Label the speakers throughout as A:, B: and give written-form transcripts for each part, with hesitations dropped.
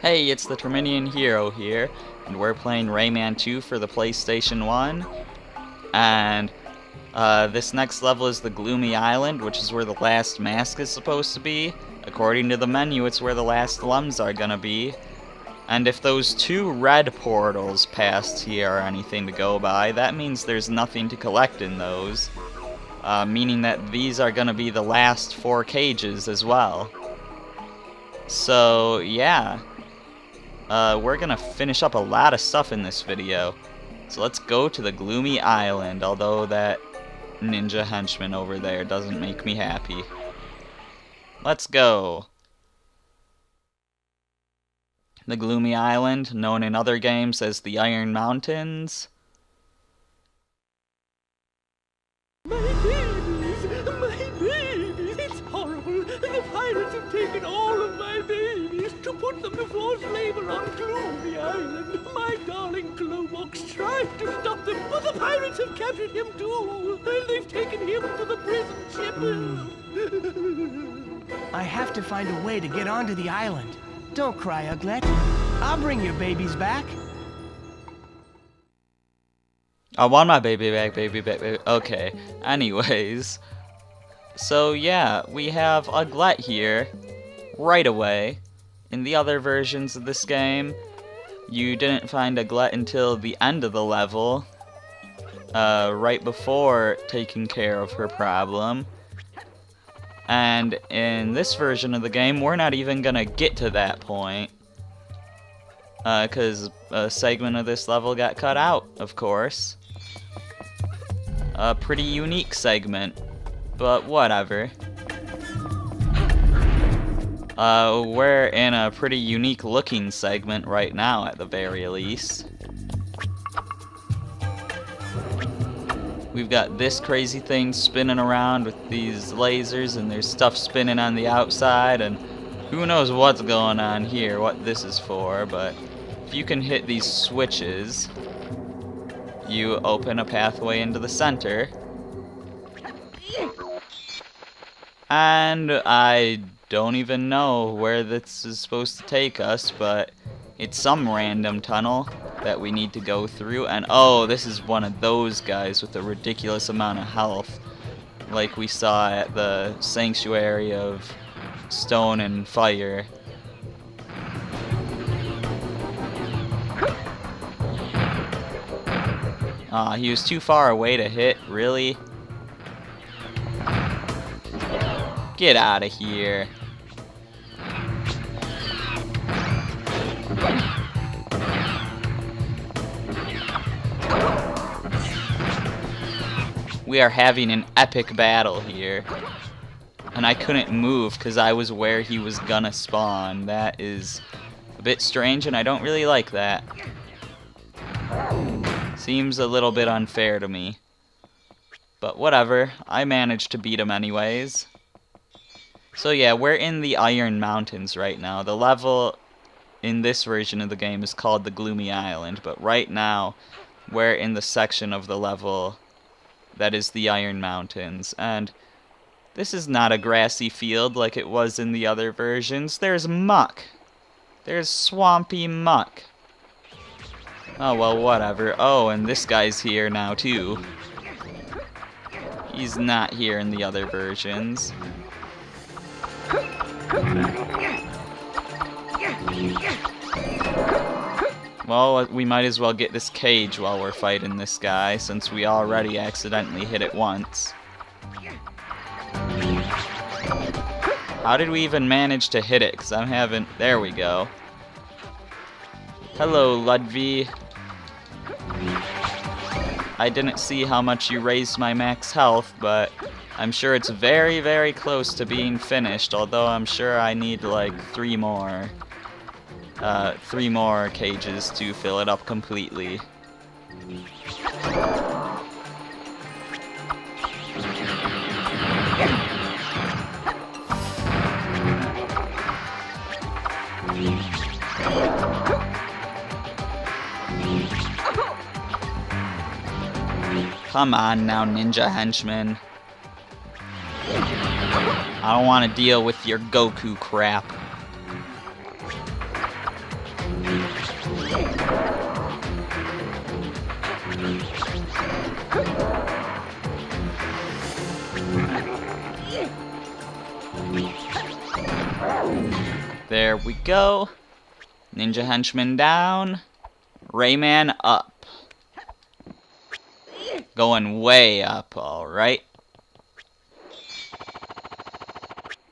A: Hey, it's the Terminian Hero here, and we're playing Rayman 2 for the PlayStation 1. And this next level is the Gloomy Island, which is where the last mask is supposed to be. According to the menu, it's where the last LUMs are gonna be. And if those two red portals past here are anything to go by, that means there's nothing to collect in those. Meaning that these are gonna be the last 4 cages as well. So, yeah. We're gonna finish up a lot of stuff in this video. So let's go to the Gloomy Island, although that ninja henchman over there doesn't make me happy. Let's go. The Gloomy Island, known in other games as the Iron Mountains.
B: My babies! It's horrible! The pirates have taken all of my babies to put them to forced labor on Gloomy Island. My darling Glowbox tried to stop them, but the pirates have captured him too, and they've taken him to the prison ship.
C: I have to find a way to get onto the island. Don't cry, Uglet. I'll bring your babies back.
A: I want my baby back, baby. Okay, anyways. So yeah, we have Uglet here, right away. In the other versions of this game, you didn't find Uglet until the end of the level, right before taking care of her problem. And in this version of the game, we're not even gonna get to that point. Because a segment of this level got cut out, of course. A pretty unique segment, but whatever. We're in a pretty unique looking segment right now, at the very least. We've got this crazy thing spinning around with these lasers, and there's stuff spinning on the outside, and who knows what's going on here, what this is for, but if you can hit these switches, you open a pathway into the center. And I don't even know where this is supposed to take us, but it's some random tunnel that we need to go through. And oh, this is one of those guys with a ridiculous amount of health, like we saw at the Sanctuary of Stone and Fire. Aw, he was too far away to hit, really? Get out of here. We are having an epic battle here. And I couldn't move because I was where he was gonna spawn. That is a bit strange, and I don't really like that. Seems a little bit unfair to me. But whatever, I managed to beat him anyways. So yeah, we're in the Iron Mountains right now. The level in this version of the game is called the Gloomy Island, but right now we're in the section of the level that is the Iron Mountains. And this is not a grassy field like it was in the other versions. There's muck. There's swampy muck. Oh, well, whatever. Oh, and this guy's here now, too. He's not here in the other versions. Well, we might as well get this cage while we're fighting this guy, since we already accidentally hit it once. How did we even manage to hit it? Because I'm having... There we go. Hello, Ludwig. I didn't see how much you raised my max health, but I'm sure it's very, very close to being finished, although I'm sure I need like 3 more cages to fill it up completely. Come on now, ninja henchman. I don't want to deal with your Goku crap. There we go. Ninja henchman down. Rayman up. Going way up, alright.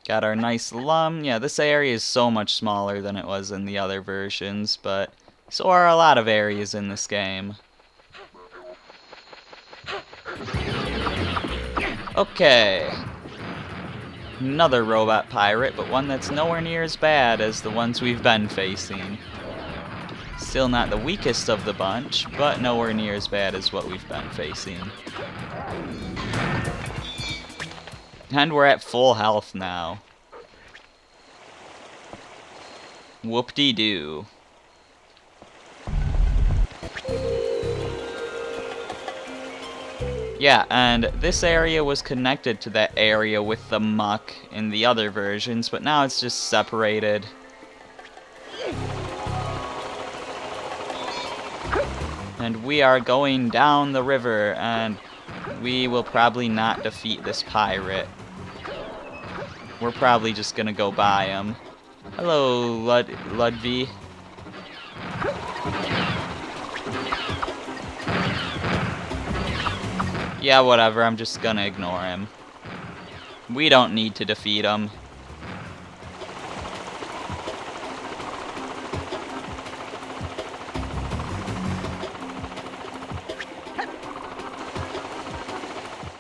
A: Got our nice lum. Yeah, this area is so much smaller than it was in the other versions, but so are a lot of areas in this game. Okay. Another robot pirate, but one that's nowhere near as bad as the ones we've been facing. Still not the weakest of the bunch, but nowhere near as bad as what we've been facing. And we're at full health now. Whoop-de-doo. Yeah, and this area was connected to that area with the muck in the other versions, but now it's just separated. And we are going down the river, and we will probably not defeat this pirate. We're probably just gonna go by him. Hello, Ludwig. Yeah, whatever, I'm just gonna ignore him. We don't need to defeat him.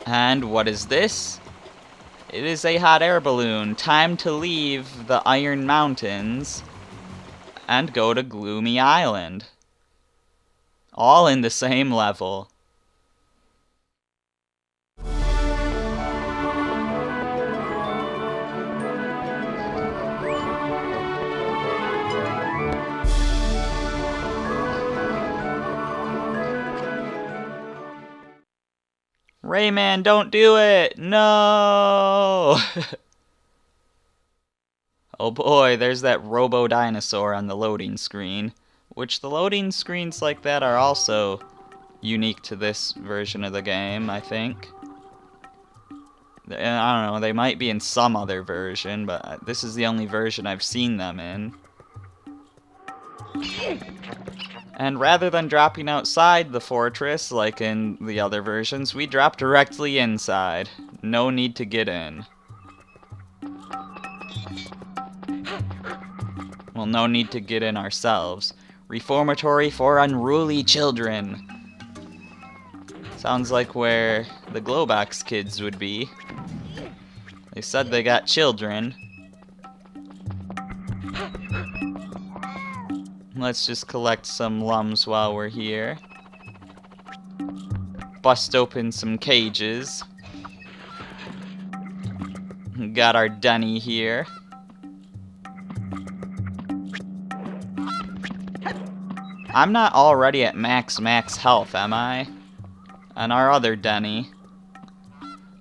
A: And what is this? It is a hot air balloon. Time to leave the Iron Mountains and go to Gloomy Island. All in the same level. Rayman, don't do it! No! Oh boy, there's that robo-dinosaur on the loading screen. Which the loading screens like that are also unique to this version of the game, I think. I don't know, they might be in some other version, but this is the only version I've seen them in. And rather than dropping outside the fortress, like in the other versions, we drop directly inside. No need to get in. Well, no need to get in ourselves. Reformatory for unruly children. Sounds like where the Glowbox kids would be. They said they got children. Let's just collect some lums while we're here. Bust open some cages. Got our Denny here. I'm not already at max health, am I? And our other Denny.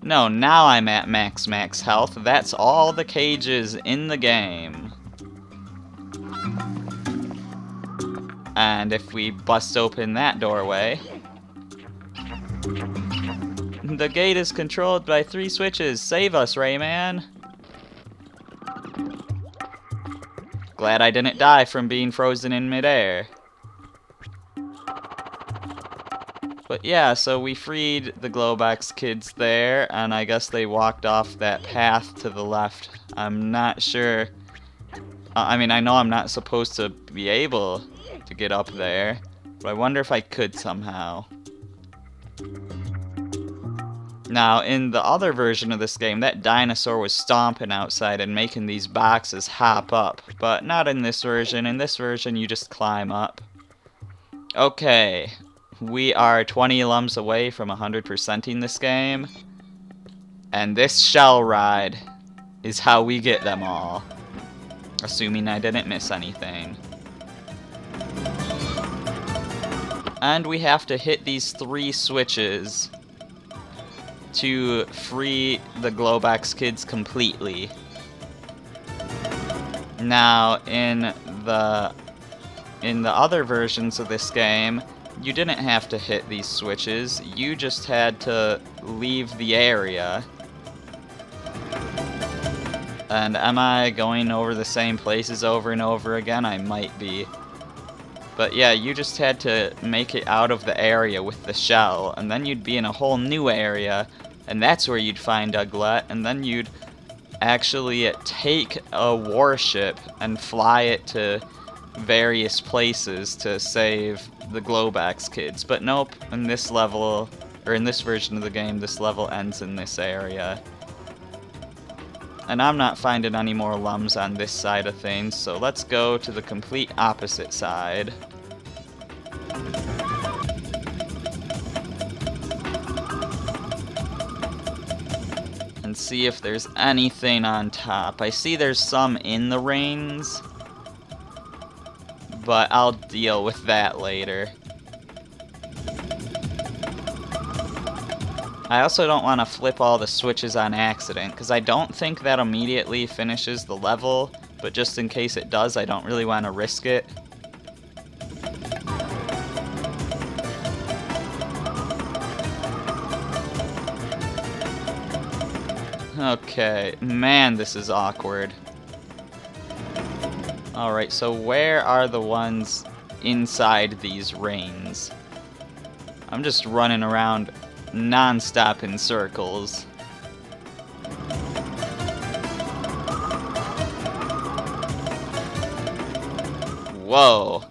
A: No, now I'm at max health. That's all the cages in the game. And if we bust open that doorway... The gate is controlled by 3 switches. Save us, Rayman! Glad I didn't die from being frozen in midair. But yeah, so we freed the Glowbox kids there, and I guess they walked off that path to the left. I'm not sure... I mean, I know I'm not supposed to be able to get up there, but I wonder if I could somehow. Now, in the other version of this game, that dinosaur was stomping outside and making these boxes hop up, but not in this version. In this version, you just climb up. Okay, we are 20 lums away from 100%ing this game, and this shell ride is how we get them all, assuming I didn't miss anything. And we have to hit these 3 switches to free the Glowbox kids completely. Now, in the other versions of this game, you didn't have to hit these switches. You just had to leave the area. And am I going over the same places over and over again? I might be. But yeah, you just had to make it out of the area with the shell, and then you'd be in a whole new area, and that's where you'd find Uglet, and then you'd actually take a warship and fly it to various places to save the Globax kids. But nope, in this level, or in this version of the game, this level ends in this area. And I'm not finding any more lums on this side of things, so let's go to the complete opposite side. And see if there's anything on top. I see there's some in the rings, but I'll deal with that later. I also don't want to flip all the switches on accident, because I don't think that immediately finishes the level, but just in case it does, I don't really want to risk it. Okay, man, this is awkward. Alright, so where are the ones inside these rings? I'm just running around non-stop in circles. Whoa.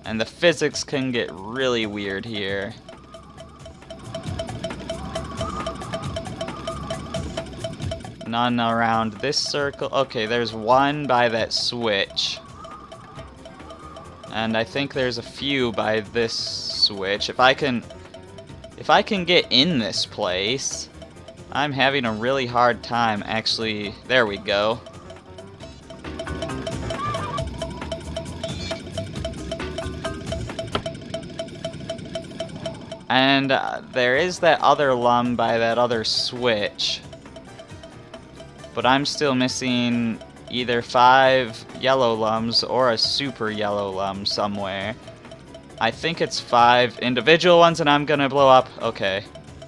A: And the physics can get really weird here. None around this circle. Okay, there's one by that switch. And I think there's a few by this switch. If I can get in this place, I'm having a really hard time actually. There we go. And there is that other lum by that other switch. But I'm still missing either 5 yellow lums or a super yellow lum somewhere. I think it's 5 individual ones and I'm gonna blow up. Okay,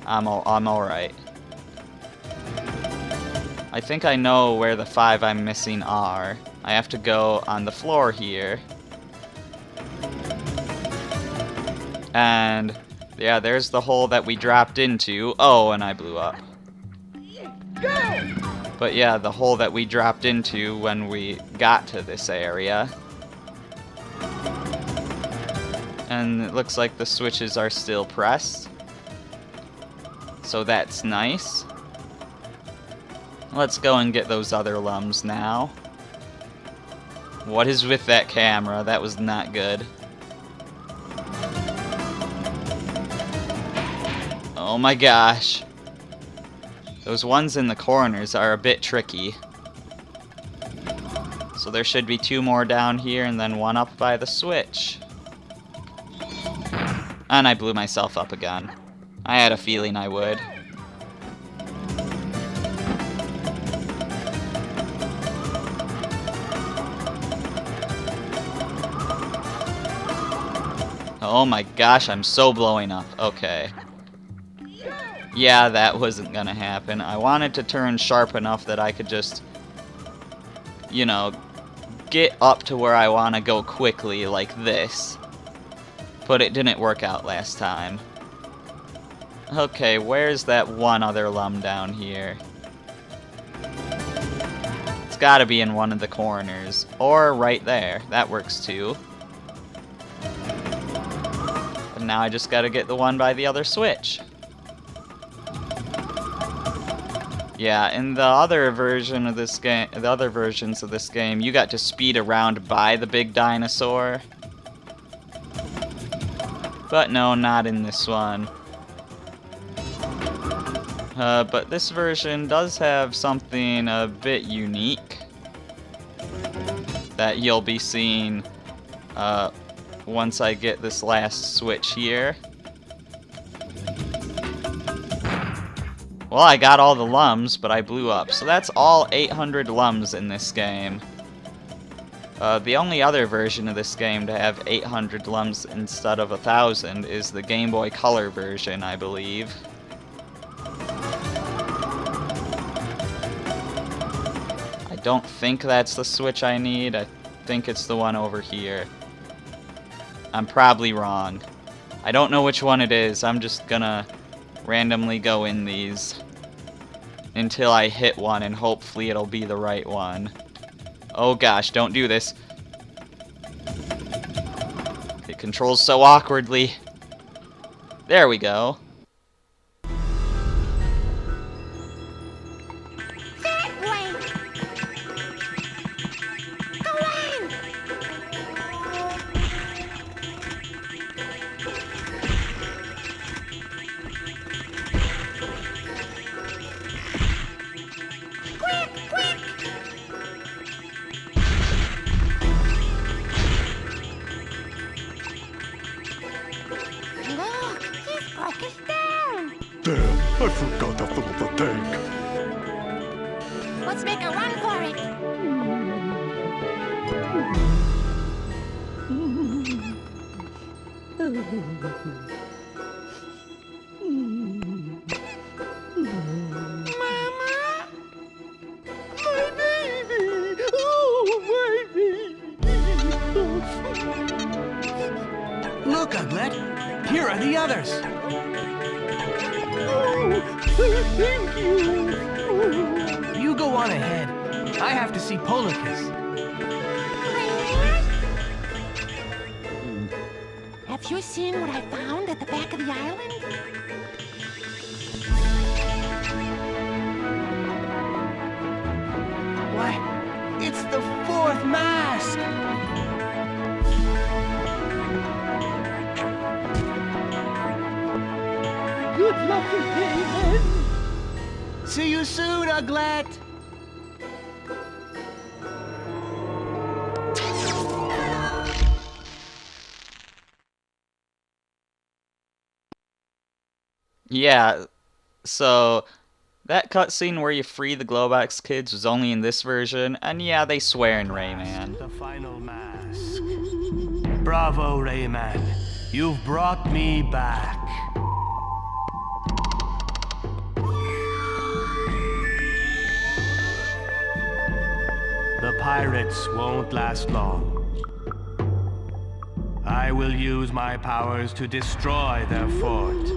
A: I'm alright. I think I know where the 5 I'm missing are. I have to go on the floor here. And yeah, there's the hole that we dropped into. Oh, and I blew up. But yeah, the hole that we dropped into when we got to this area. And it looks like the switches are still pressed. So that's nice. Let's go and get those other lums now. What is with that camera? That was not good. Oh my gosh. Those ones in the corners are a bit tricky. So there should be 2 more down here and then 1 up by the switch. And I blew myself up again. I had a feeling I would. Oh my gosh, I'm so blowing up. Okay. Yeah, that wasn't gonna happen. I wanted to turn sharp enough that I could just, you know, get up to where I want to go quickly like this. But it didn't work out last time. Okay, where's that one other lum down here? It's gotta be in one of the corners. Or right there. That works too. And now I just gotta get the one by the other switch. Yeah, in the other version of this game, the other versions of this game, you got to speed around by the big dinosaur. But no, not in this one. But this version does have something a bit unique that you'll be seeing once I get this last switch here. Well, I got all the lums, but I blew up. So that's all 800 lums in this game. The only other version of this game to have 800 lums instead of 1,000 is the Game Boy Color version, I believe. I don't think that's the switch I need. I think it's the one over here. I'm probably wrong. I don't know which one it is. I'm just gonna randomly go in these until I hit one, and hopefully it'll be the right one. Oh gosh, don't do this. It controls so awkwardly. There we go.
D: That way. Go on. Quick, quick. Look, he's broke us down.
B: Damn, I forgot to fill the tank.
D: Let's make a run for it. Mama?
B: My baby! Oh, my baby!
C: Look, Uglet. Here are the others.
B: Oh, thank you!
C: You go on ahead. I have to see Polarcus.
D: Rayman? Have you seen what I found at the back of the island?
C: Why, it's the fourth mask!
B: Good luck, Rayman!
C: See you soon, Uglet!
A: Yeah, so that cutscene where you free the Globox kids was only in this version, and yeah, they swear in Rayman.
C: The final mask. Bravo, Rayman. You've brought me back. The pirates won't last long. I will use my powers to destroy their fort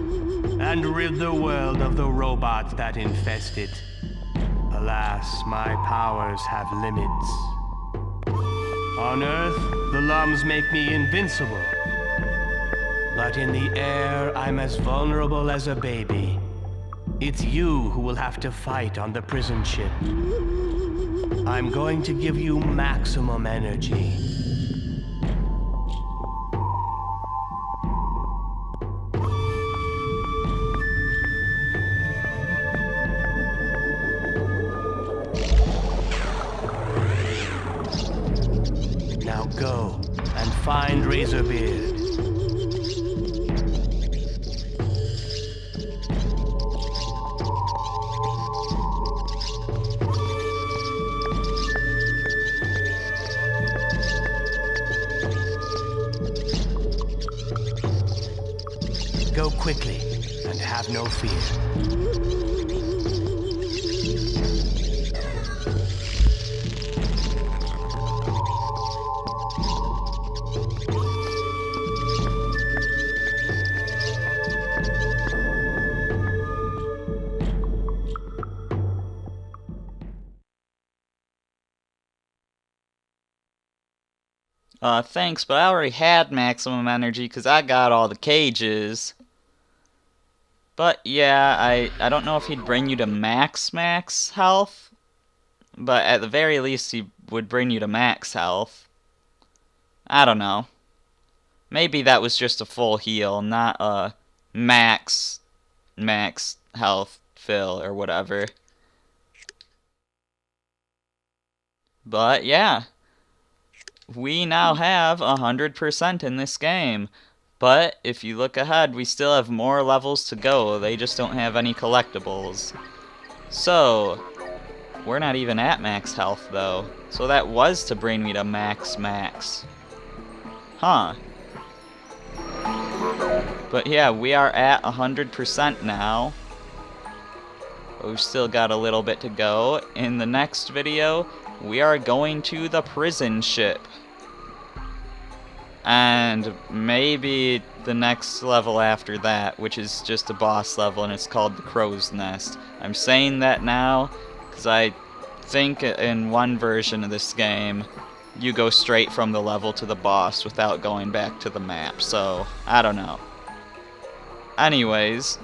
C: and rid the world of the robots that infest it. Alas, my powers have limits. On Earth, the Lums make me invincible. But in the air, I'm as vulnerable as a baby. It's you who will have to fight on the prison ship. I'm going to give you maximum energy. Now go and find Razorbeard. Go quickly and have no fear.
A: Thanks, but I already had maximum energy because I got all the cages. But yeah, I don't know if he'd bring you to max health, but at the very least he would bring you to max health. I don't know. Maybe that was just a full heal, not a max health fill or whatever. But yeah, we now have 100% in this game. But if you look ahead, we still have more levels to go. They just don't have any collectibles. So, we're not even at max health though. So that was to bring me to max. Huh. But yeah, we are at 100% now. But we've still got a little bit to go. In the next video, we are going to the prison ship. And maybe the next level after that, which is just a boss level, and it's called the Crow's Nest. I'm saying that now because I think in one version of this game, you go straight from the level to the boss without going back to the map, so I don't know. Anyways,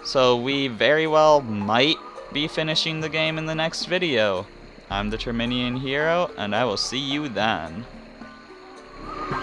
A: so we very well might be finishing the game in the next video. I'm the Terminian Hero, and I will see you then.